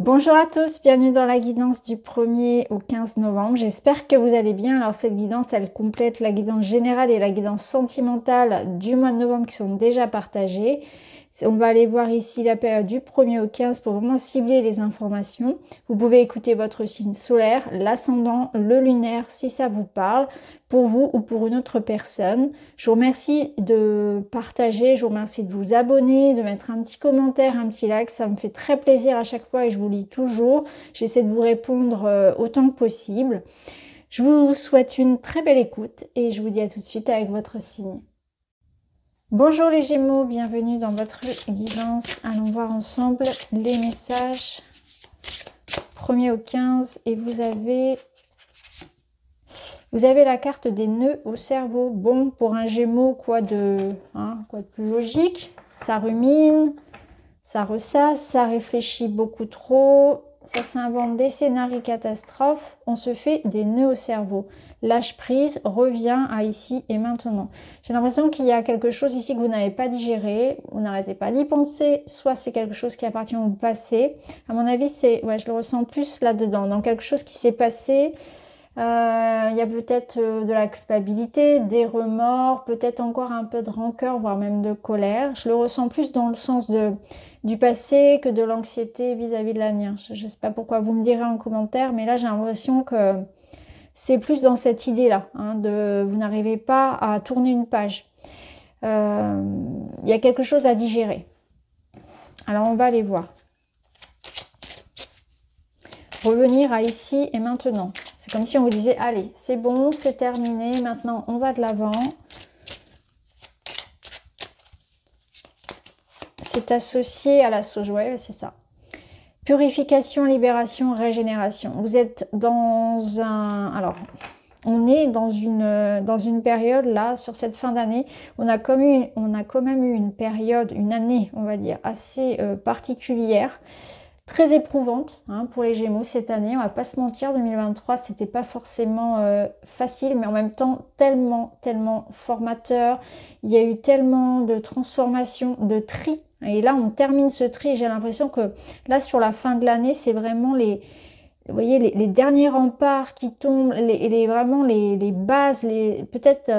Bonjour à tous, bienvenue dans la guidance du 1er au 15 novembre. J'espère que vous allez bien. Alors cette guidance, elle complète la guidance générale et la guidance sentimentale du mois de novembre qui sont déjà partagées. On va aller voir ici la période du 1er au 15 pour vraiment cibler les informations. Vous pouvez écouter votre signe solaire, l'ascendant, le lunaire si ça vous parle, pour vous ou pour une autre personne. Je vous remercie de partager, je vous remercie de vous abonner, de mettre un petit commentaire, un petit like. Ça me fait très plaisir à chaque fois et je vous lis toujours. J'essaie de vous répondre autant que possible. Je vous souhaite une très belle écoute et je vous dis à tout de suite avec votre signe. Bonjour les Gémeaux, bienvenue dans votre guidance. Allons voir ensemble les messages 1er au 15 et vous avez la carte des nœuds au cerveau. Bon, pour un Gémeaux, quoi de plus logique? Ça rumine, ça ressasse, ça réfléchit beaucoup trop, ça s'invente des scénarios catastrophes, on se fait des nœuds au cerveau. Lâche prise, reviens à ici et maintenant. J'ai l'impression qu'il y a quelque chose ici que vous n'avez pas digéré, vous n'arrêtez pas d'y penser, soit c'est quelque chose qui appartient au passé. À mon avis, je le ressens plus là-dedans, dans quelque chose qui s'est passé. Il y a peut-être de la culpabilité, des remords, peut-être encore un peu de rancœur, voire même de colère. Je le ressens plus dans le sens du passé que de l'anxiété vis-à-vis de l'avenir. Je ne sais pas pourquoi, vous me direz en commentaire, mais là j'ai l'impression que c'est plus dans cette idée-là, vous n'arrivez pas à tourner une page. Il y a quelque chose à digérer. Alors on va aller voir. Revenir à ici et maintenant. C'est comme si on vous disait, allez, c'est bon, c'est terminé, maintenant on va de l'avant. C'est associé à la sauge, ouais, c'est ça. Purification, libération, régénération. Vous êtes dans un... Alors, on est dans une période, là, sur cette fin d'année, on a quand même eu une période, une année, on va dire, assez particulière. Très éprouvante pour les Gémeaux cette année, on va pas se mentir, 2023 c'était pas forcément facile, mais en même temps tellement formateur. Il y a eu tellement de transformations, de tri, et là on termine ce tri. J'ai l'impression que là sur la fin de l'année, c'est vraiment vous voyez, les derniers remparts qui tombent, vraiment les bases, peut-être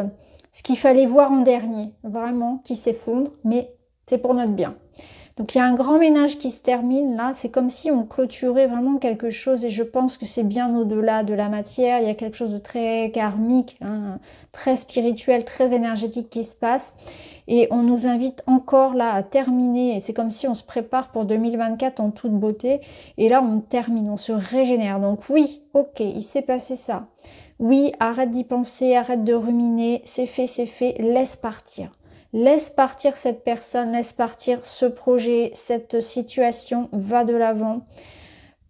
ce qu'il fallait voir en dernier, vraiment qui s'effondre, mais c'est pour notre bien. Donc il y a un grand ménage qui se termine là, c'est comme si on clôturait vraiment quelque chose et je pense que c'est bien au-delà de la matière, il y a quelque chose de très karmique, très spirituel, très énergétique qui se passe et on nous invite encore là à terminer et c'est comme si on se prépare pour 2024 en toute beauté et là on termine, on se régénère. Donc oui, ok, il s'est passé ça. Oui, arrête d'y penser, arrête de ruminer, c'est fait, laisse partir. Laisse partir cette personne, laisse partir ce projet, cette situation, va de l'avant.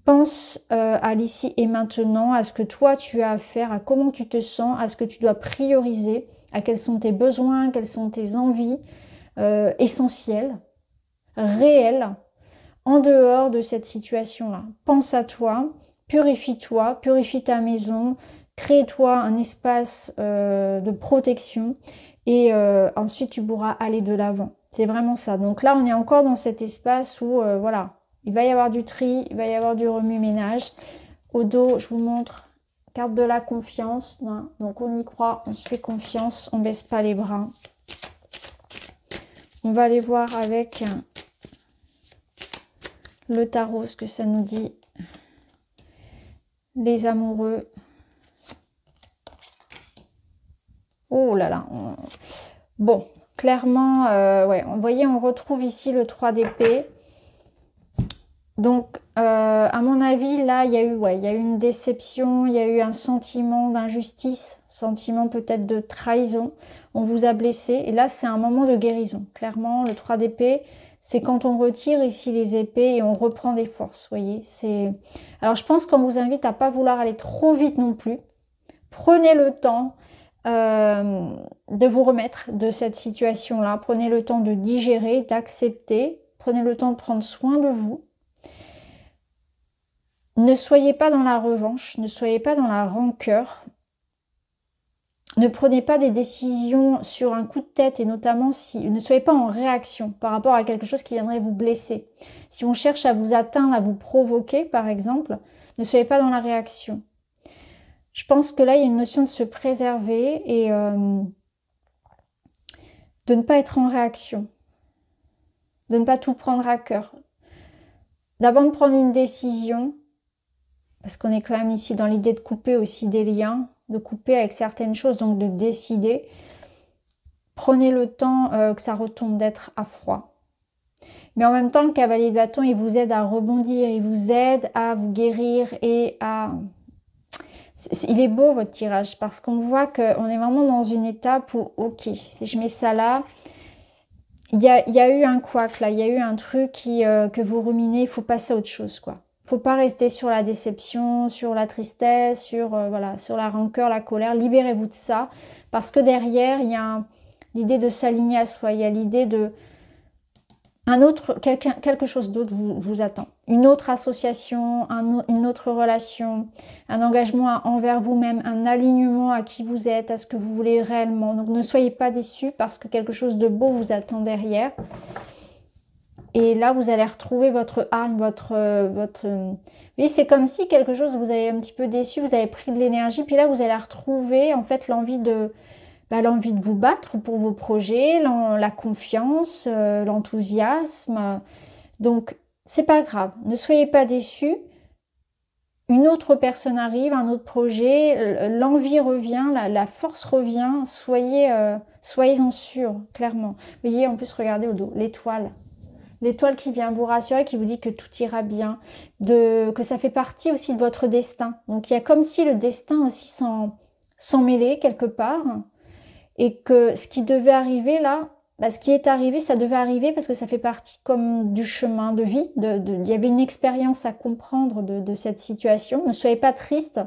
Pense à l'ici et maintenant, à ce que toi tu as à faire, à comment tu te sens, à ce que tu dois prioriser, à quels sont tes besoins, quelles sont tes envies essentielles, réelles, en dehors de cette situation-là. Pense à toi, purifie ta maison, crée-toi un espace de protection et ensuite tu pourras aller de l'avant. C'est vraiment ça. Donc là, on est encore dans cet espace où, voilà, il va y avoir du tri, il va y avoir du remue-ménage. Au dos, je vous montre, carte de la confiance. Donc on y croit, on se fait confiance, on baisse pas les bras. On va aller voir avec le tarot ce que ça nous dit. Les amoureux. Oh là là. Bon, clairement, ouais, vous voyez, on retrouve ici le 3 d'épée. Donc, à mon avis, là, il y a eu une déception, il y a eu un sentiment d'injustice, sentiment peut-être de trahison. On vous a blessé. Et là, c'est un moment de guérison. Clairement, le 3 d'épée, c'est quand on retire ici les épées et on reprend des forces, vous voyez. Alors, je pense qu'on vous invite à pas vouloir aller trop vite non plus. Prenez le temps de vous remettre de cette situation-là. Prenez le temps de digérer, d'accepter. Prenez le temps de prendre soin de vous. Ne soyez pas dans la revanche, ne soyez pas dans la rancœur. Ne prenez pas des décisions sur un coup de tête et notamment si ne soyez pas en réaction par rapport à quelque chose qui viendrait vous blesser. Si on cherche à vous atteindre, à vous provoquer par exemple, ne soyez pas dans la réaction. Je pense que là il y a une notion de se préserver et de ne pas être en réaction, de ne pas tout prendre à cœur. D'avant de prendre une décision, parce qu'on est quand même ici dans l'idée de couper aussi des liens, de couper avec certaines choses, donc de décider. Prenez le temps que ça retombe, d'être à froid. Mais en même temps, le cavalier de bâton, il vous aide à rebondir, il vous aide à vous guérir et à... Il est beau votre tirage parce qu'on voit qu'on est vraiment dans une étape où, ok, si je mets ça là, il y a eu un couac là, il y a eu un truc que vous ruminez, il faut passer à autre chose quoi. Faut pas rester sur la déception, sur la tristesse, sur voilà, sur la rancœur, la colère. Libérez-vous de ça parce que derrière il y a l'idée de s'aligner à soi, il y a l'idée de quelque chose d'autre vous attend. Une autre association, une autre relation, un engagement envers vous-même, un alignement à qui vous êtes, à ce que vous voulez réellement. Donc ne soyez pas déçus parce que quelque chose de beau vous attend derrière. Et là, vous allez retrouver votre âme, Oui, c'est comme si quelque chose vous avez un petit peu déçu, vous avez pris de l'énergie, puis là, vous allez retrouver en fait l'envie de vous battre pour vos projets, la confiance, l'enthousiasme. Donc, c'est pas grave. Ne soyez pas déçus. Une autre personne arrive, un autre projet, l'envie revient, la force revient. Soyez-en sûrs, clairement. Vous voyez, en plus, regardez au dos, l'étoile. L'étoile qui vient vous rassurer, qui vous dit que tout ira bien, que ça fait partie aussi de votre destin. Donc, il y a comme si le destin aussi s'en mêlait quelque part. Et que ce qui devait arriver là, ce qui est arrivé, ça devait arriver parce que ça fait partie comme du chemin de vie. Il y avait une expérience à comprendre de cette situation. Ne soyez pas triste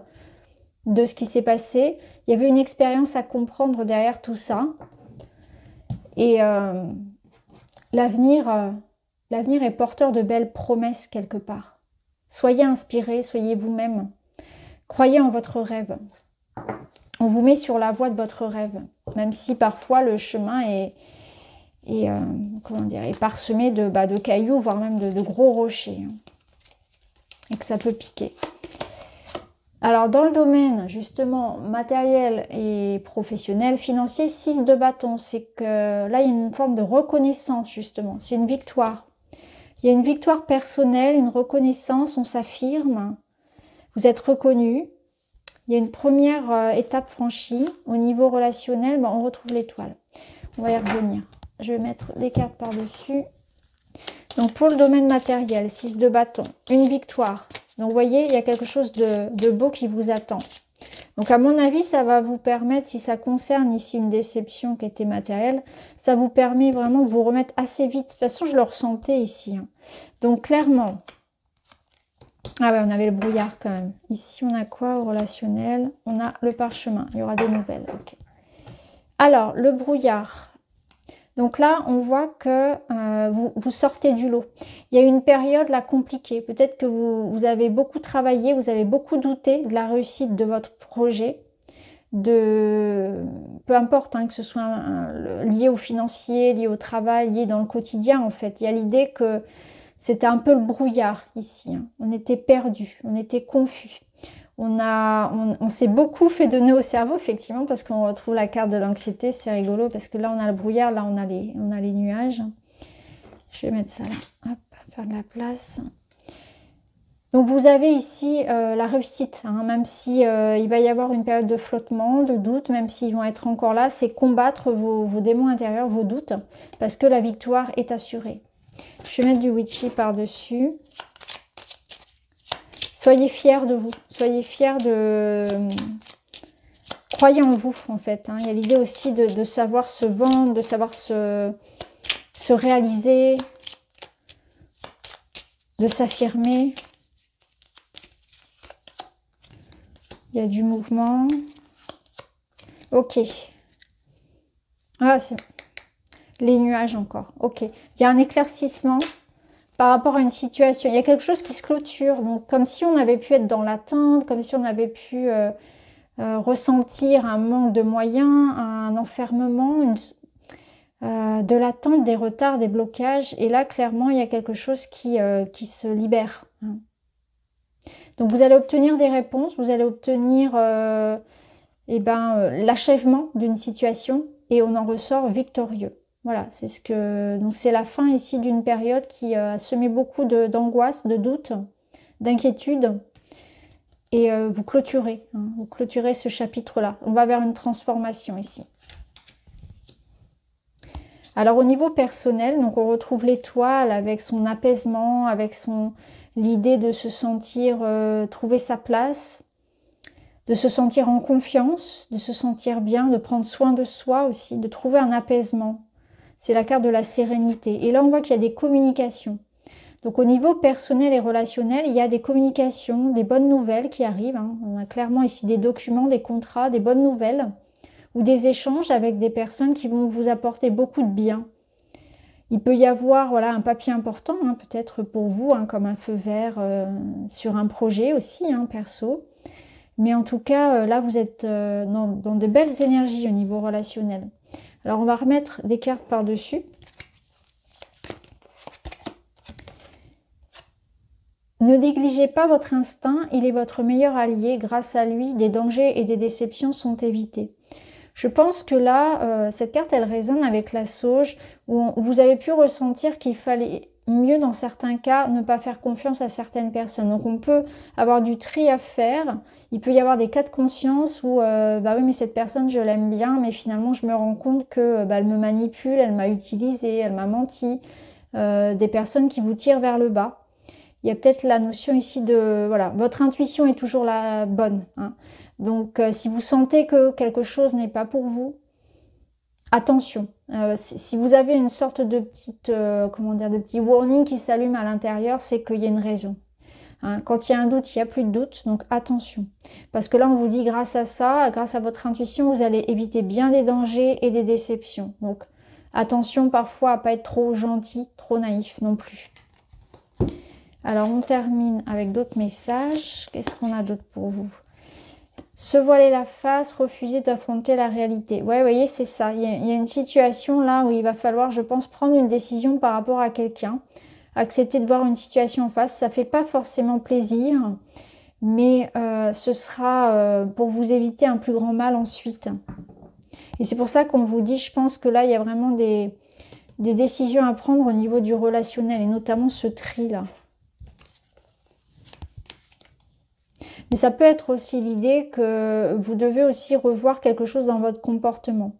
de ce qui s'est passé. Il y avait une expérience à comprendre derrière tout ça. Et l'avenir est porteur de belles promesses quelque part. Soyez inspirés, soyez vous-même. Croyez en votre rêve. On vous met sur la voie de votre rêve, même si parfois le chemin est parsemé de cailloux, voire même de gros rochers, et que ça peut piquer. Alors dans le domaine justement matériel et professionnel, financier, 6 de bâton, c'est que là il y a une forme de reconnaissance justement, c'est une victoire. Il y a une victoire personnelle, une reconnaissance, on s'affirme, vous êtes reconnu. Il y a une première étape franchie. Au niveau relationnel, on retrouve l'étoile. On va y revenir. Je vais mettre des cartes par-dessus. Donc pour le domaine matériel, 6 de bâton, une victoire. Donc vous voyez, il y a quelque chose de beau qui vous attend. Donc à mon avis, ça va vous permettre, si ça concerne ici une déception qui était matérielle, ça vous permet vraiment de vous remettre assez vite. De toute façon, je le ressentais ici. Donc clairement... Ah ouais, on avait le brouillard quand même. Ici, on a quoi au relationnel? On a le parchemin. Il y aura des nouvelles. Okay. Alors, le brouillard. Donc là, on voit que vous sortez du lot. Il y a une période là compliquée. Peut-être que vous avez beaucoup travaillé, vous avez beaucoup douté de la réussite de votre projet. Peu importe, que ce soit lié au financier, lié au travail, lié dans le quotidien en fait. Il y a l'idée que c'était un peu le brouillard ici. On était perdu, on était confus. On s'est beaucoup fait de nœuds au cerveau, effectivement, parce qu'on retrouve la carte de l'anxiété. C'est rigolo, parce que là, on a le brouillard, là, on a les nuages. Je vais mettre ça là. Hop, faire de la place. Donc, vous avez ici la réussite, même si il va y avoir une période de flottement, de doute, même s'ils vont être encore là. C'est combattre vos démons intérieurs, vos doutes, parce que la victoire est assurée. Je vais mettre du witchy par-dessus. Soyez fiers de vous. Soyez fiers de... Croyez en vous, en fait. Il y a l'idée aussi de savoir se vendre, de savoir se réaliser, de s'affirmer. Il y a du mouvement. Ok. Ah, c'est... Les nuages encore. Ok. Il y a un éclaircissement par rapport à une situation. Il y a quelque chose qui se clôture. Donc, comme si on avait pu être dans l'attente, comme si on avait pu ressentir un manque de moyens, un enfermement, de l'attente, des retards, des blocages. Et là, clairement, il y a quelque chose qui se libère. Hein. Donc, vous allez obtenir des réponses, vous allez obtenir l'achèvement d'une situation et on en ressort victorieux. Voilà, c'est ce que... Donc, c'est la fin ici d'une période qui a semé beaucoup d'angoisse, de doute, d'inquiétude. Et vous clôturez, hein, vous clôturez ce chapitre-là. On va vers une transformation ici. Alors au niveau personnel, donc on retrouve l'étoile avec son apaisement, avec l'idée de se sentir, trouver sa place, de se sentir en confiance, de se sentir bien, de prendre soin de soi aussi, de trouver un apaisement. C'est la carte de la sérénité. Et là on voit qu'il y a des communications. Donc au niveau personnel et relationnel, il y a des communications, des bonnes nouvelles qui arrivent. Hein. On a clairement ici des documents, des contrats, des bonnes nouvelles ou des échanges avec des personnes qui vont vous apporter beaucoup de bien. Il peut y avoir voilà, un papier important, hein, peut-être pour vous, hein, comme un feu vert sur un projet aussi, hein, perso. Mais en tout cas, là, vous êtes dans de belles énergies au niveau relationnel. Alors, on va remettre des cartes par-dessus. Ne négligez pas votre instinct, il est votre meilleur allié. Grâce à lui, des dangers et des déceptions sont évités. Je pense que là, cette carte, elle résonne avec la sauge, où vous avez pu ressentir qu'il fallait mieux, dans certains cas, ne pas faire confiance à certaines personnes. Donc, on peut avoir du tri à faire. Il peut y avoir des cas de conscience où, bah oui, mais cette personne, je l'aime bien, mais finalement, je me rends compte que elle me manipule, elle m'a utilisé, elle m'a menti. Des personnes qui vous tirent vers le bas. Il y a peut-être la notion ici de... Voilà, votre intuition est toujours la bonne. Hein. Donc, si vous sentez que quelque chose n'est pas pour vous, attention. Si vous avez une sorte de petite, de petit warning qui s'allume à l'intérieur, c'est qu'il y a une raison. Hein. Quand il y a un doute, il n'y a plus de doute. Donc, attention. Parce que là, on vous dit, grâce à ça, grâce à votre intuition, vous allez éviter bien des dangers et des déceptions. Donc, attention parfois à ne pas être trop gentil, trop naïf non plus. Alors, on termine avec d'autres messages. Qu'est-ce qu'on a d'autre pour vous? Se voiler la face, refuser d'affronter la réalité. Ouais, vous voyez, c'est ça. Il y a une situation là où il va falloir, je pense, prendre une décision par rapport à quelqu'un. Accepter de voir une situation en face. Ça ne fait pas forcément plaisir, mais ce sera pour vous éviter un plus grand mal ensuite. Et c'est pour ça qu'on vous dit, je pense que là, il y a vraiment des décisions à prendre au niveau du relationnel, et notamment ce tri-là. Mais ça peut être aussi l'idée que vous devez aussi revoir quelque chose dans votre comportement.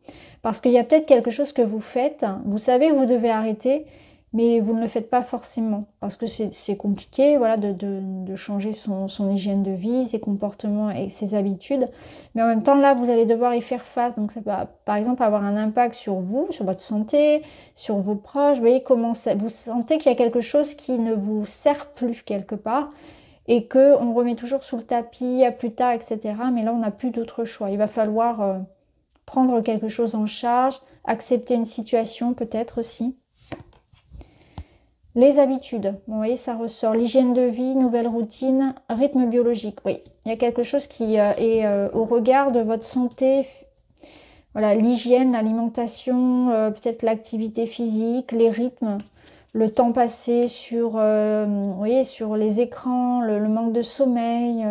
Parce qu'il y a peut-être quelque chose que vous faites, vous savez que vous devez arrêter, mais vous ne le faites pas forcément. Parce que c'est compliqué voilà, de changer son hygiène de vie, ses comportements et ses habitudes. Mais en même temps, là, vous allez devoir y faire face. Donc ça peut, par exemple, avoir un impact sur vous, sur votre santé, sur vos proches. Vous voyez comment vous sentez qu'il y a quelque chose qui ne vous sert plus quelque part. Et qu'on remet toujours sous le tapis, à plus tard, etc. Mais là, on n'a plus d'autre choix. Il va falloir prendre quelque chose en charge, accepter une situation peut-être aussi. Les habitudes, bon, vous voyez, ça ressort. L'hygiène de vie, nouvelle routine, rythme biologique. Oui, il y a quelque chose qui est au regard de votre santé. Voilà, l'hygiène, l'alimentation, peut-être l'activité physique, les rythmes. Le temps passé sur, vous voyez, sur les écrans, le manque de sommeil,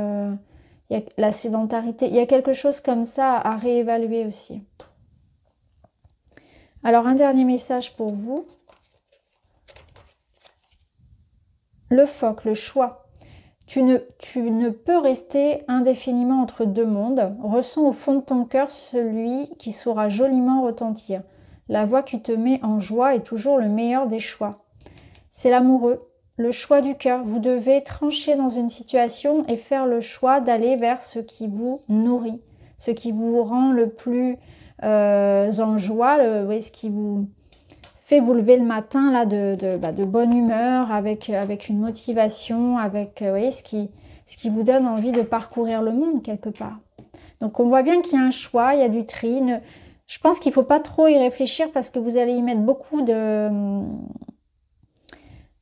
il y a la sédentarité. Il y a quelque chose comme ça à réévaluer aussi. Alors, un dernier message pour vous. Le phoque, le choix. Tu ne peux rester indéfiniment entre deux mondes. Ressens au fond de ton cœur celui qui saura joliment retentir. La voix qui te met en joie est toujours le meilleur des choix. C'est l'amoureux, le choix du cœur. Vous devez trancher dans une situation et faire le choix d'aller vers ce qui vous nourrit, ce qui vous rend le plus en joie, ce qui vous fait vous lever le matin là, de bonne humeur, avec une motivation, avec ce qui vous donne envie de parcourir le monde quelque part. Donc on voit bien qu'il y a un choix, il y a du tri. Je pense qu'il ne faut pas trop y réfléchir parce que vous allez y mettre beaucoup de...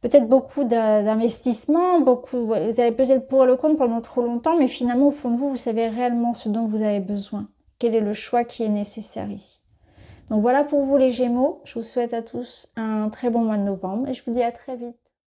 peut-être beaucoup d'investissements, vous allez peser le pour et le contre pendant trop longtemps, mais finalement, au fond de vous, vous savez réellement ce dont vous avez besoin. Quel est le choix qui est nécessaire ici. Donc voilà pour vous les Gémeaux. Je vous souhaite à tous un très bon mois de novembre et je vous dis à très vite.